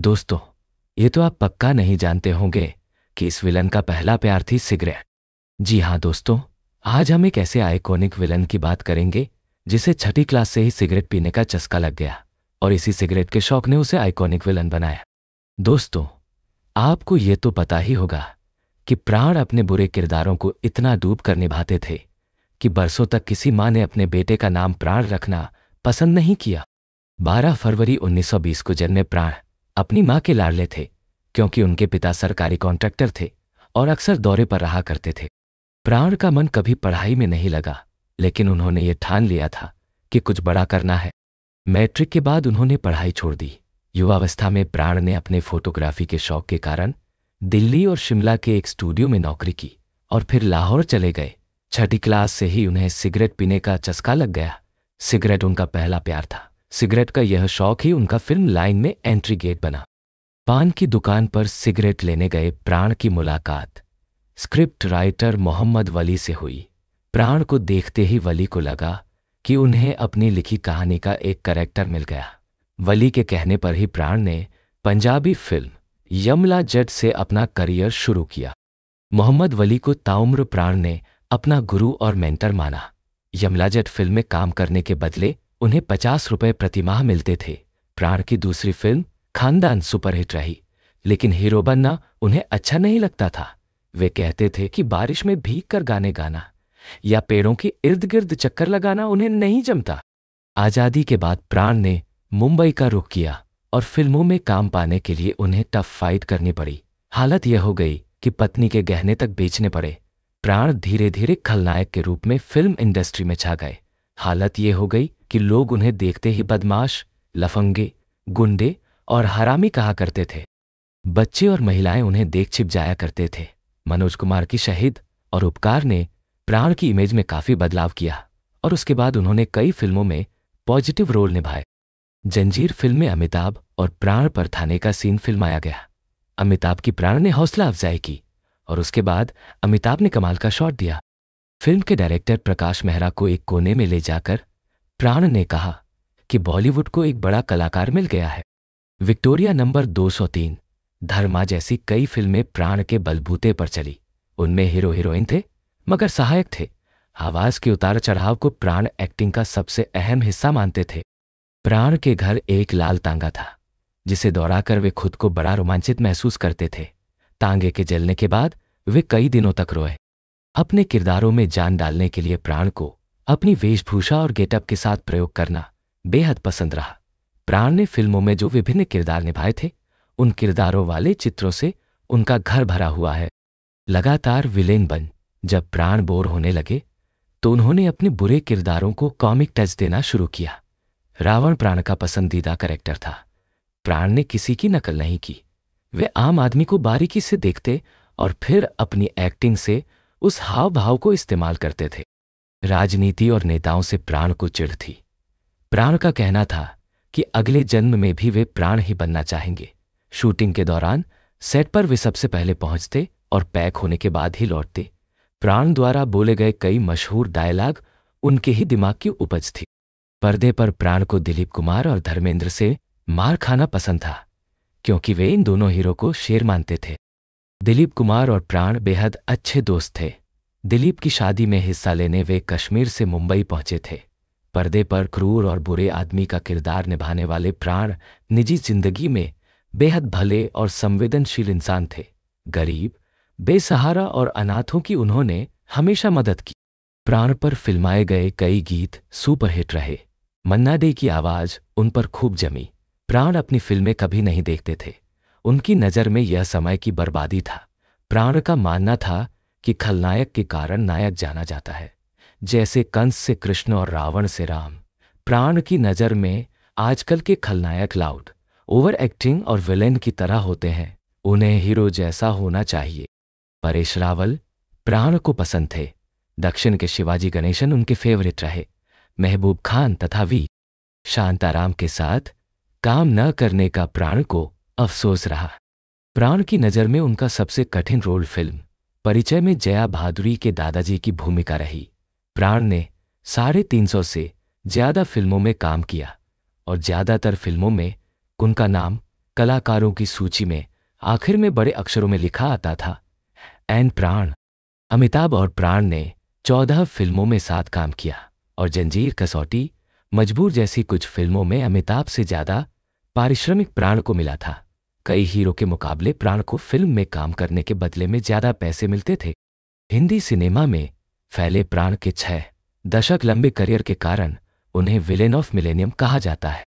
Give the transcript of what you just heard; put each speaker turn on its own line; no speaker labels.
दोस्तों, ये तो आप पक्का नहीं जानते होंगे कि इस विलन का पहला प्यार थी सिगरेट। जी हाँ दोस्तों, आज हम एक ऐसे आइकॉनिक विलन की बात करेंगे जिसे छठी क्लास से ही सिगरेट पीने का चस्का लग गया और इसी सिगरेट के शौक ने उसे आइकॉनिक विलन बनाया। दोस्तों, आपको ये तो पता ही होगा कि प्राण अपने बुरे किरदारों को इतना डूब कर निभाते थे कि बरसों तक किसी माँ ने अपने बेटे का नाम प्राण रखना पसंद नहीं किया। 12 फरवरी 1920 को जन्मे प्राण अपनी माँ के लाडले थे क्योंकि उनके पिता सरकारी कॉन्ट्रैक्टर थे और अक्सर दौरे पर रहा करते थे। प्राण का मन कभी पढ़ाई में नहीं लगा, लेकिन उन्होंने ये ठान लिया था कि कुछ बड़ा करना है। मैट्रिक के बाद उन्होंने पढ़ाई छोड़ दी। युवावस्था में प्राण ने अपने फोटोग्राफी के शौक के कारण दिल्ली और शिमला के एक स्टूडियो में नौकरी की और फिर लाहौर चले गए। छठी क्लास से ही उन्हें सिगरेट पीने का चस्का लग गया। सिगरेट उनका पहला प्यार था। सिगरेट का यह शौक ही उनका फिल्म लाइन में एंट्री गेट बना। पान की दुकान पर सिगरेट लेने गए प्राण की मुलाकात स्क्रिप्ट राइटर मोहम्मद वली से हुई। प्राण को देखते ही वली को लगा कि उन्हें अपनी लिखी कहानी का एक कैरेक्टर मिल गया। वली के कहने पर ही प्राण ने पंजाबी फिल्म यमला जट से अपना करियर शुरू किया। मोहम्मद वली को ताउम्र प्राण ने अपना गुरु और मेंटर माना। यमला जट फिल्म में काम करने के बदले उन्हें 50 रुपए प्रतिमाह मिलते थे। प्राण की दूसरी फिल्म खानदान सुपरहिट रही, लेकिन हीरो बनना उन्हें अच्छा नहीं लगता था। वे कहते थे कि बारिश में भीग कर गाने गाना या पेड़ों के इर्द गिर्द चक्कर लगाना उन्हें नहीं जमता। आज़ादी के बाद प्राण ने मुंबई का रुख किया और फिल्मों में काम पाने के लिए उन्हें टफ फाइट करनी पड़ी। हालत यह हो गई कि पत्नी के गहने तक बेचने पड़े। प्राण धीरे धीरे खलनायक के रूप में फिल्म इंडस्ट्री में छा गए। हालत यह हो गई कि लोग उन्हें देखते ही बदमाश, लफंगे, गुंडे और हरामी कहा करते थे। बच्चे और महिलाएं उन्हें देख छिप जाया करते थे। मनोज कुमार की शहीद और उपकार ने प्राण की इमेज में काफी बदलाव किया और उसके बाद उन्होंने कई फिल्मों में पॉजिटिव रोल निभाए। जंजीर फिल्म में अमिताभ और प्राण पर थाने का सीन फिल्माया गया। अमिताभ की प्राण ने हौसला अफजाई की और उसके बाद अमिताभ ने कमाल का शॉट दिया। फिल्म के डायरेक्टर प्रकाश मेहरा को एक कोने में ले जाकर प्राण ने कहा कि बॉलीवुड को एक बड़ा कलाकार मिल गया है। विक्टोरिया नंबर 203, धर्मा जैसी कई फिल्में प्राण के बलबूते पर चली। उनमें हीरो हीरोइन थे मगर सहायक थे। आवाज के उतार चढ़ाव को प्राण एक्टिंग का सबसे अहम हिस्सा मानते थे। प्राण के घर एक लाल तांगा था जिसे दौड़ाकर वे खुद को बड़ा रोमांचित महसूस करते थे। तांगे के जलने के बाद वे कई दिनों तक रोए। अपने किरदारों में जान डालने के लिए प्राण को अपनी वेशभूषा और गेटअप के साथ प्रयोग करना बेहद पसंद रहा। प्राण ने फिल्मों में जो विभिन्न किरदार निभाए थे, उन किरदारों वाले चित्रों से उनका घर भरा हुआ है। लगातार विलेन बन जब प्राण बोर होने लगे तो उन्होंने अपने बुरे किरदारों को कॉमिक टच देना शुरू किया। रावण प्राण का पसंदीदा कैरेक्टर था। प्राण ने किसी की नकल नहीं की। वे आम आदमी को बारीकी से देखते और फिर अपनी एक्टिंग से उस हाव भाव को इस्तेमाल करते थे। राजनीति और नेताओं से प्राण को चिढ़ थी। प्राण का कहना था कि अगले जन्म में भी वे प्राण ही बनना चाहेंगे। शूटिंग के दौरान सेट पर वे सबसे पहले पहुंचते और पैक होने के बाद ही लौटते। प्राण द्वारा बोले गए कई मशहूर डायलॉग उनके ही दिमाग की उपज थी। पर्दे पर प्राण को दिलीप कुमार और धर्मेंद्र से मार खाना पसंद था क्योंकि वे इन दोनों हीरो को शेर मानते थे। दिलीप कुमार और प्राण बेहद अच्छे दोस्त थे। दिलीप की शादी में हिस्सा लेने वे कश्मीर से मुंबई पहुंचे थे। पर्दे पर क्रूर और बुरे आदमी का किरदार निभाने वाले प्राण निजी जिंदगी में बेहद भले और संवेदनशील इंसान थे। गरीब, बेसहारा और अनाथों की उन्होंने हमेशा मदद की। प्राण पर फिल्माए गए कई गीत सुपरहिट रहे। मन्ना डे की आवाज उन पर खूब जमी। प्राण अपनी फिल्में कभी नहीं देखते थे। उनकी नज़र में यह समय की बर्बादी था। प्राण का मानना था कि खलनायक के कारण नायक जाना जाता है, जैसे कंस से कृष्ण और रावण से राम। प्राण की नज़र में आजकल के खलनायक लाउड, ओवर एक्टिंग और विलेन की तरह होते हैं। उन्हें हीरो जैसा होना चाहिए। परेश रावल प्राण को पसंद थे। दक्षिण के शिवाजी गणेशन उनके फेवरेट रहे। महबूब खान तथा वी शांताराम के साथ काम न करने का प्राण को अफसोस रहा। प्राण की नज़र में उनका सबसे कठिन रोल फिल्म परिचय में जया भादुरी के दादाजी की भूमिका रही। प्राण ने 350 से ज्यादा फिल्मों में काम किया और ज्यादातर फिल्मों में उनका नाम कलाकारों की सूची में आखिर में बड़े अक्षरों में लिखा आता था एन प्राण। अमिताभ और प्राण ने 14 फिल्मों में साथ काम किया और जंजीर, कसौटी, मजबूर जैसी कुछ फिल्मों में अमिताभ से ज्यादा पारिश्रमिक प्राण को मिला था। कई हीरो के मुकाबले प्राण को फिल्म में काम करने के बदले में ज्यादा पैसे मिलते थे। हिंदी सिनेमा में फैले प्राण के 6 दशक लंबे करियर के कारण उन्हें विलेन ऑफ मिलेनियम कहा जाता है।